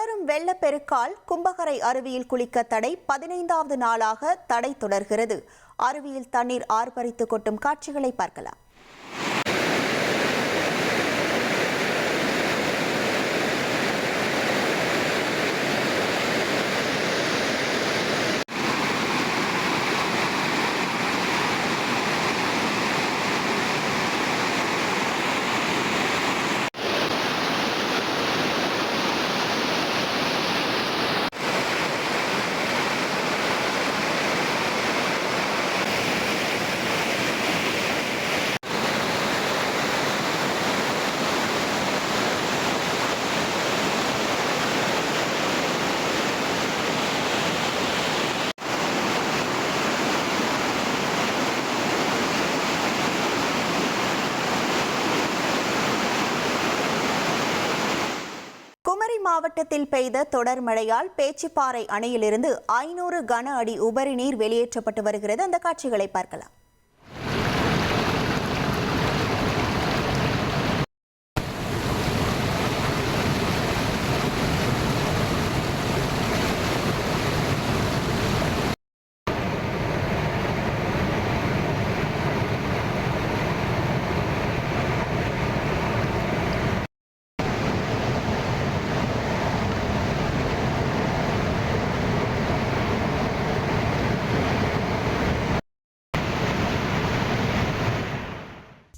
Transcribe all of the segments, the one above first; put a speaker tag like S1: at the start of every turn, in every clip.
S1: தொடரும் வெள்ளப்பெருக்கால் கும்பகரை அருவியில் குளிக்க தடை. 15வது நாளாக தடை தொடர்கிறது. அருவியில் தண்ணீர் ஆர்ப்பரித்து கொட்டும் காட்சிகளை பார்க்கலாம். குமரி மாவட்டத்தில் பெய்த தொடர் மழையால் பேச்சிப்பாறை அணையிலிருந்து 500 கன அடி உபரி நீர் வெளியேற்றப்பட்டு வருகிறது. அந்த காட்சிகளை பார்க்கலாம்.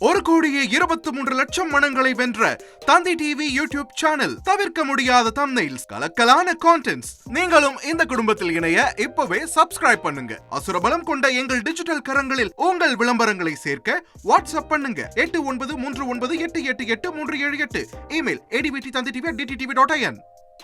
S2: ஒரு கோடியே 23 லட்சம் மனங்களை வென்ற தந்தி டிவி யூடியூப் சேனல். தவிர்க்க முடியாத தம்ப்நெயில்ஸ், கலக்கலான கான்டென்ட்ஸ். நீங்களும் இந்த குடும்பத்தில் இணைய இப்பவே சப்ஸ்கிரைப் பண்ணுங்க. அசுரபலம் கொண்ட எங்கள் டிஜிட்டல் கரங்களில் உங்கள் விளம்பரங்களை சேர்க்க வாட்ஸ்அப் பண்ணுங்க. 8939888378. Email advtthanditv@dttv.in.